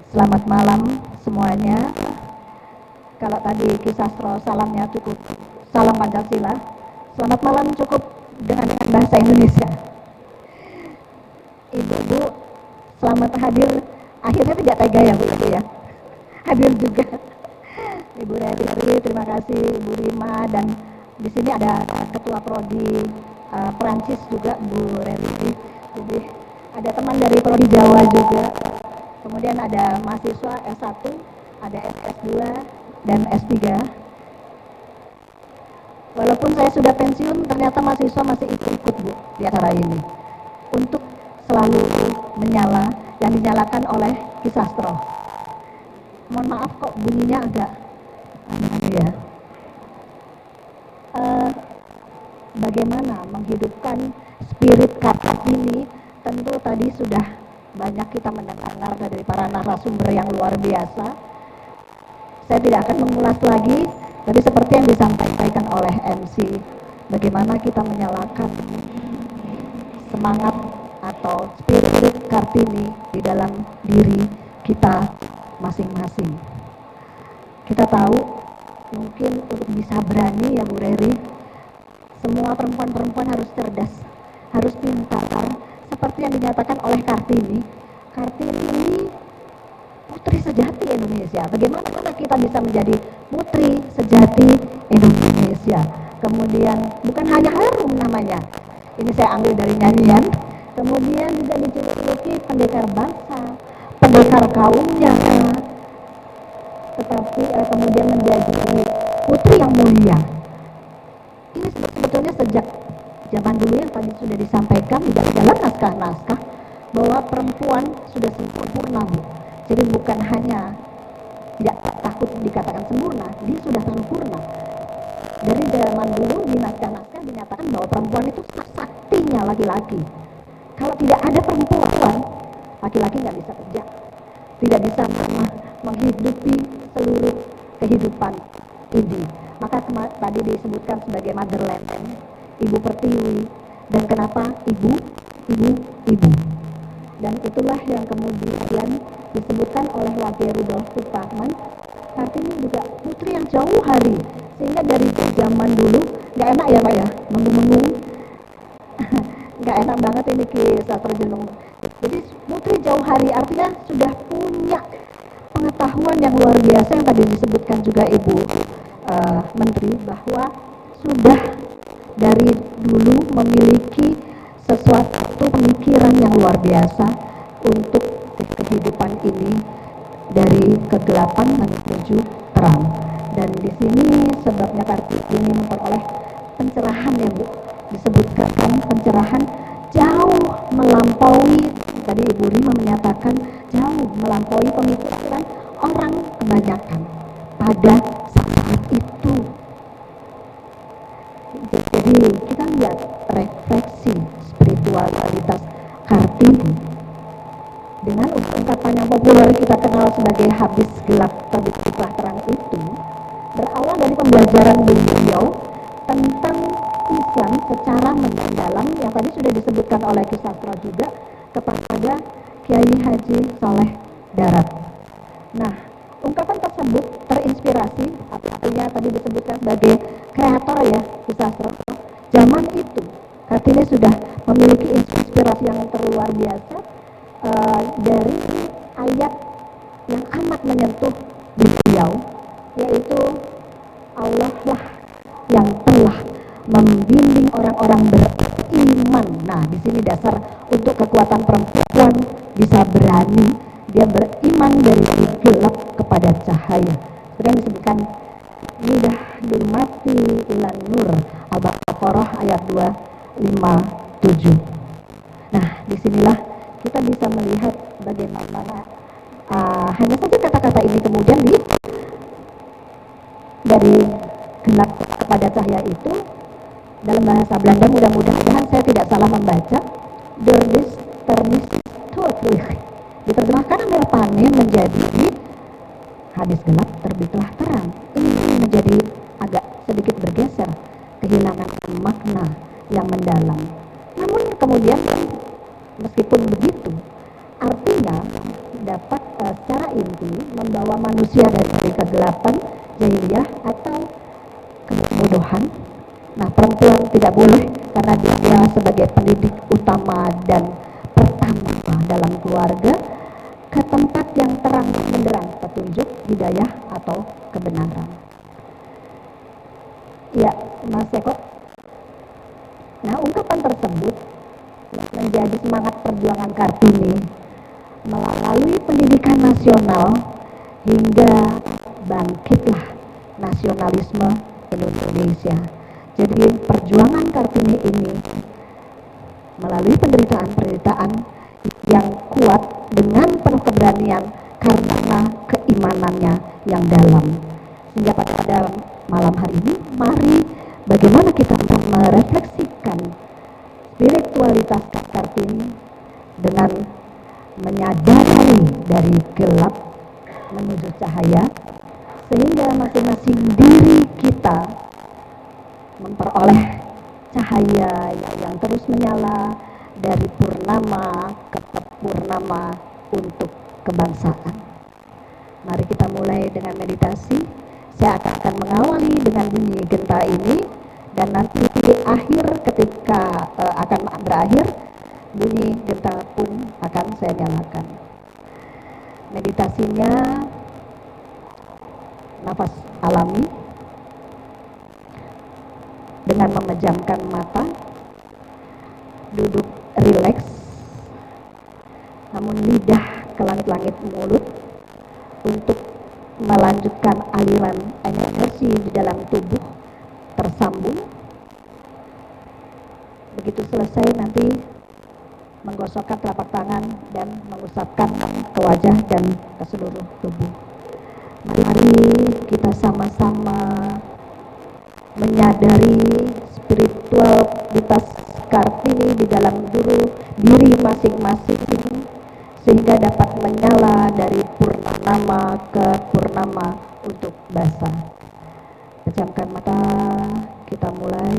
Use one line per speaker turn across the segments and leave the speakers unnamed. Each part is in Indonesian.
Selamat malam semuanya. Kalau tadi Kisastro salamnya cukup salam Pancasila, selamat malam cukup dengan bahasa Indonesia. Ibu-ibu, selamat hadir. Akhirnya tidak tega ya Bu Ibu ya, hadir juga. Ibu Reri, terima kasih Bu Rima, dan di sini ada Ketua Prodi Perancis juga Bu Reri. Jadi ada teman dari Prodi Jawa juga. Kemudian ada mahasiswa S1, ada S2 dan S3. Walaupun saya sudah pensiun, ternyata mahasiswa masih ikut Bu di acara ini untuk selalu menyala yang dinyalakan oleh Kisastro. Mohon maaf kok bunyinya agak aneh ya. Bagaimana menghidupkan spirit Kartini? Tentu tadi sudah banyak kita mendengar dari para narasumber yang luar biasa. Saya tidak akan mengulas lagi, tapi seperti yang disampaikan oleh MC, bagaimana kita menyalakan semangat atau spirit Kartini di dalam diri kita masing-masing. Kita tahu mungkin untuk bisa berani ya Bu Reri, semua perempuan-perempuan harus cerdas, harus pintar, seperti yang dinyatakan oleh Kartini. Kartini ini putri sejati Indonesia. Bagaimana kita bisa menjadi putri sejati Indonesia? Kemudian bukan hanya harum namanya, ini saya ambil dari nyanyian. Kemudian juga dijuluki pendekar bangsa, pendekar kaumnya, tetapi kemudian menjadi putri yang mulia. Ini sebetulnya sejak zaman dulu yang tadi sudah disampaikan di dalam naskah-naskah bahwa perempuan sudah sempurna Bu. Jadi bukan hanya tidak takut dikatakan sempurna, dia sudah sempurna. Dari zaman dulu di naskah-naskah dinyatakan bahwa perempuan itu saktinya laki-laki. Kalau tidak ada perempuan, laki-laki nggak bisa kerja, tidak bisa menghidupi seluruh kehidupan ini. Maka tadi disebutkan sebagai motherland, ibu pertiwi, dan kenapa ibu. Dan itulah yang kemudian disebutkan oleh Wage Rudolf Supratman, Kartini juga putri yang jauh hari, sehingga dari zaman dulu nggak enak ya Pak ya, mengung-mengung, nggak enak banget ini kisah terjenung. Jadi putri jauh hari artinya sudah punya pengetahuan yang luar biasa yang tadi disebutkan juga Ibu Menteri, bahwa sudah dari dulu memiliki sesuatu pemikiran yang luar biasa untuk kehidupan ini dari kegelapan menuju terang. Dan di sini sebabnya Kartini memperoleh pencerahan ya Bu, disebutkan pencerahan jauh melampaui, tadi Ibu Rima menyatakan jauh melampaui pemikiran orang kebanyakan pada saat itu. Jadi kita lihat refleksi spiritualitas Kartini dengan ungkapan yang populer kita kenal sebagai habis gelap terbitlah terang itu berawal dari pembelajaran beliau tentang Islam secara mendalam yang tadi sudah disebutkan oleh Kisastro juga kepada Kiai Haji Saleh Darat. Nah, ungkapan tersebut terinspirasi, artinya tadi disebutkan sebagai kreator ya Kisastro. Zaman itu Kartini sudah memiliki inspirasi yang terluar biasa dari ayat yang amat menyentuh beliau, yaitu Allah lah yang telah membimbing orang-orang beriman. Nah, di sini dasar untuk kekuatan perempuan bisa berani, dia beriman dari gelap kepada cahaya. Seperti yang disebutkan Midah Durmati ilan Nur, Al-Baqarah ayat 257. Nah, disinilah kita bisa melihat bagaimana hanya saja kata-kata ini kemudian dari gelap kepada cahaya itu dalam bahasa Belanda, mudah-mudahan saya tidak salah membaca, der duisternis tot licht, diterjemahkan adalah panen menjadi habis gelap terbitlah terang. Ini menjadi agak sedikit bergeser, kehilangan makna yang mendalam. Namun kemudian meskipun begitu, artinya dapat secara inti membawa manusia dari kegelapan jahiliyah atau kebodohan. Nah, perempuan tidak boleh karena dia sebagai pendidik utama dan pertama dalam keluarga ke tempat yang terang benderang petunjuk, hidayah atau kebenaran. Ya, Mas Eko. Nah, ungkapan tersebut menjadi semangat perjuangan Kartini melalui pendidikan nasional hingga bangkitlah nasionalisme Indonesia. Jadi perjuangan Kartini ini melalui penderitaan-penderitaan yang kuat dengan penuh keberanian karena keimanannya yang dalam. Sehingga pada malam hari ini, mari bagaimana kita merefleksikan spiritualitas Kartini dengan menyadari dari gelap menuju cahaya, sehingga masing-masing diri kita memperoleh cahaya yang terus menyala dari purnama ke purnama untuk kebangsaan. Mari kita mulai dengan meditasi. Saya akan mengawali dengan bunyi genta ini, dan nanti di akhir ketika akan berakhir, bunyi genta pun akan saya nyalakan. Meditasinya nafas alami dengan memejamkan mata, duduk rileks, namun lidah ke langit-langit mulut untuk melanjutkan aliran energi di dalam tubuh tersambung. Begitu selesai nanti menggosokkan telapak tangan dan mengusapkan ke wajah dan ke seluruh tubuh. Mari kita sama-sama menyadari spiritualitas Kartini di dalam diri masing-masing, sehingga dapat menyala dari purnama ke purnama untuk basa. Pejamkan mata, kita mulai.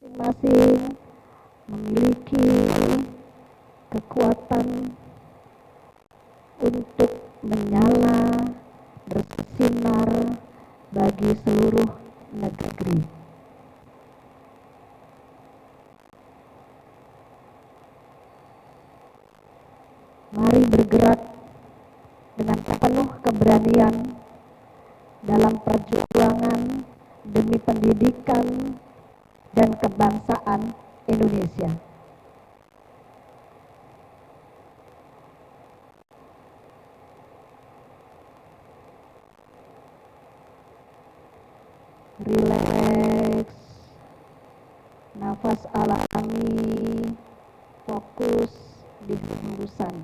Masing-masing memiliki kekuatan untuk menyala, bersinar bagi seluruh negeri. Mari bergerak dengan penuh keberanian dalam perjuangan demi pendidikan dan kebangsaan Indonesia. Rileks, nafas alami, fokus di hembusan.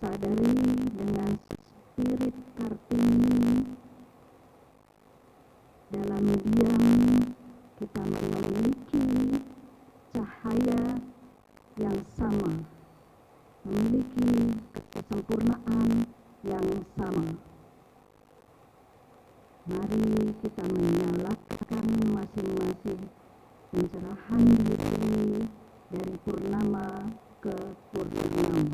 Sadari dengan spirit Kartini, dalam diam kita memiliki cahaya yang sama, memiliki kesempurnaan yang sama. Mari kita menyalakan masing-masing pencerahan diri dari purnama ke purnama.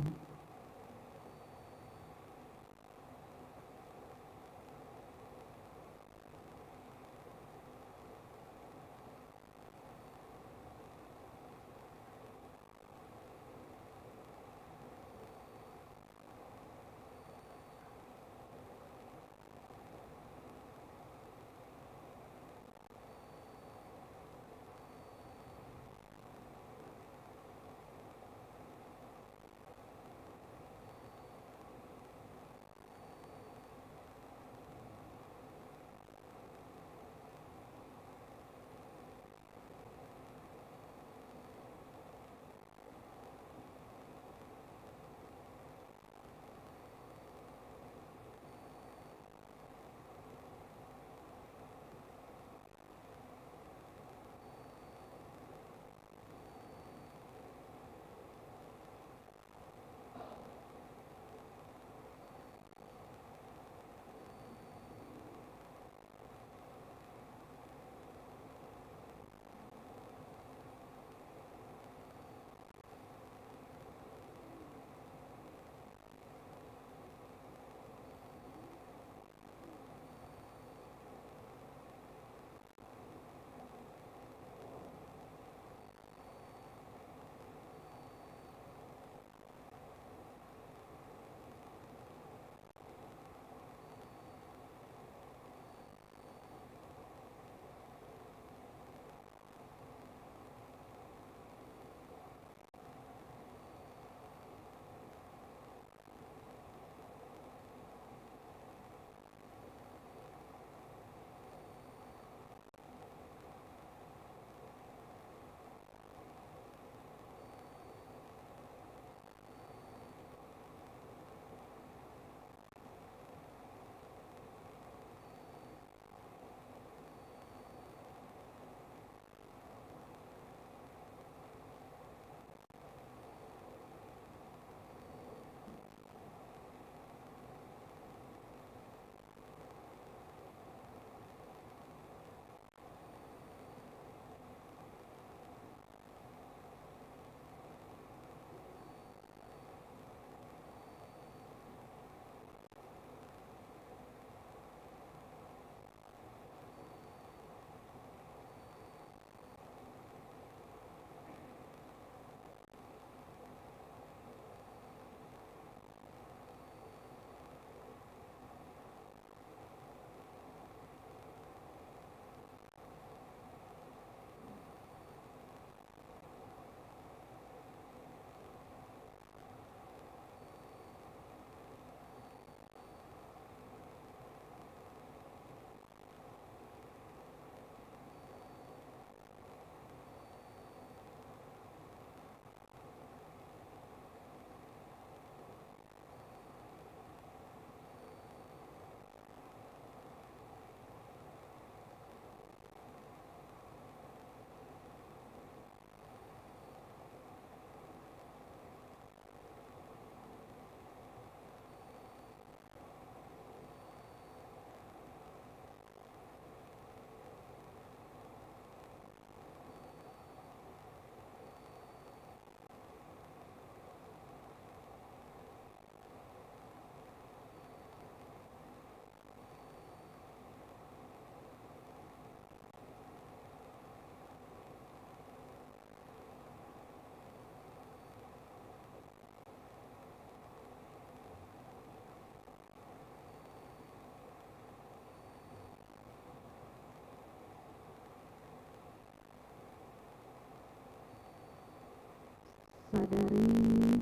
Sadari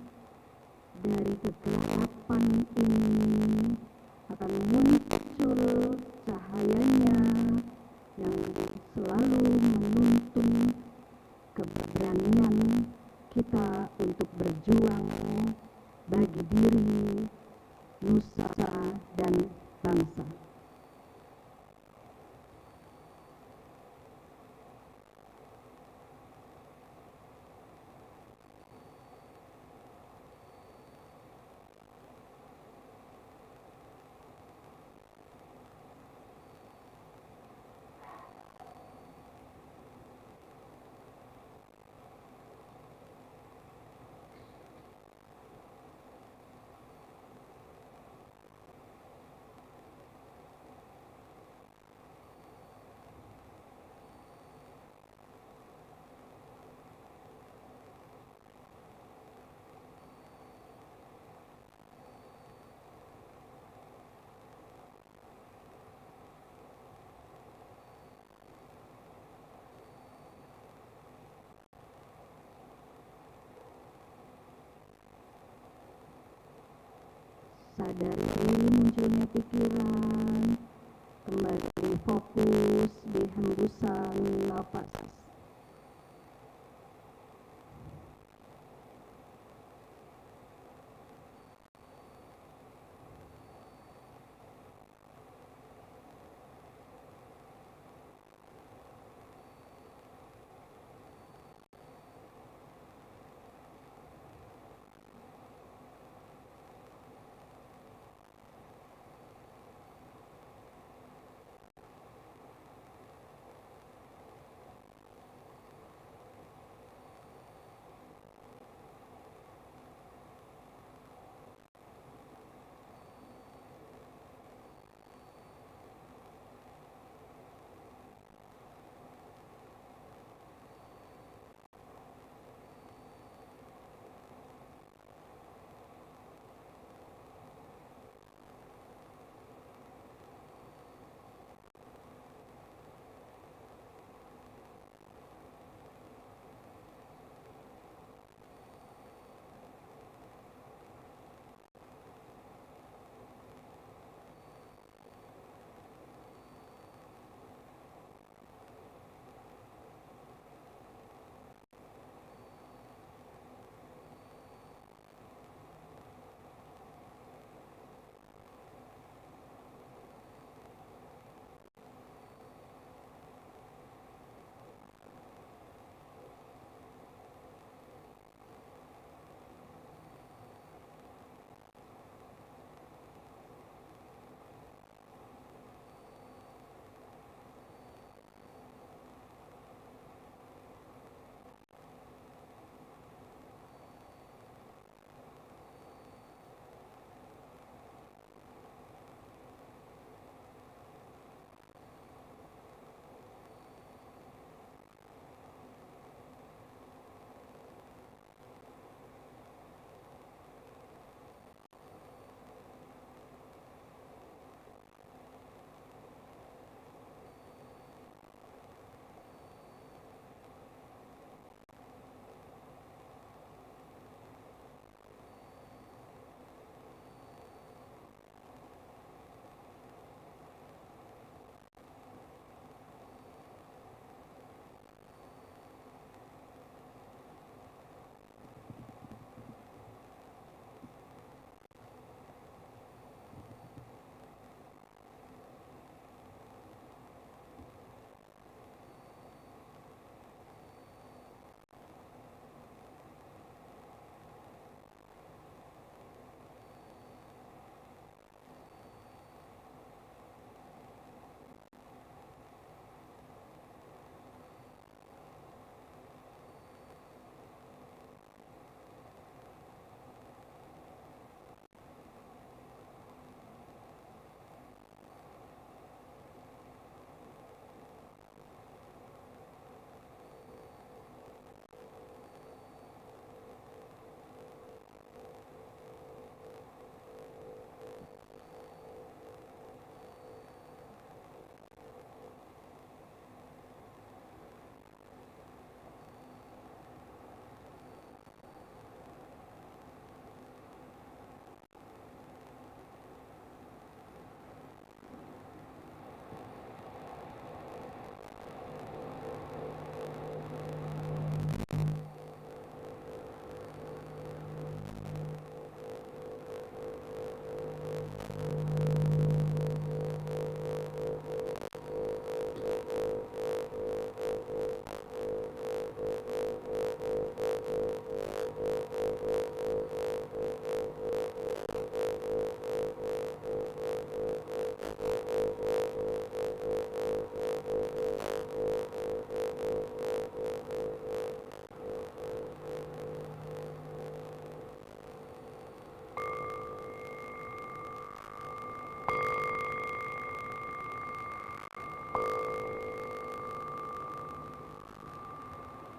dari kegelapan ini akan muncul cahayanya yang selalu menuntun keberanian kita untuk berjuang bagi diri,
bangsa. Sadari munculnya pikiran, kembali fokus di hembusan nafas.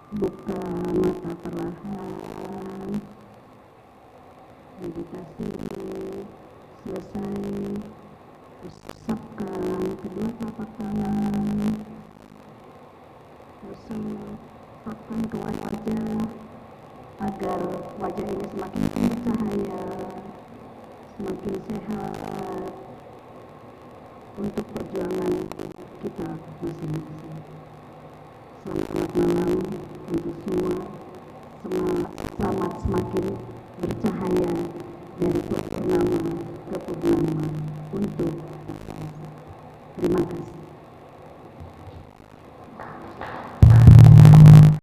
buka mata perlahan, meditasi selesai, usapkan kedua telapak tangan, terus letakkan ke wajah agar wajah ini semakin bercahaya, semakin sehat untuk perjuangan kita masing-masing. Selamat malam untuk semua. Selamat semakin bercahaya dari purnama ke purnama untuk terima kasih.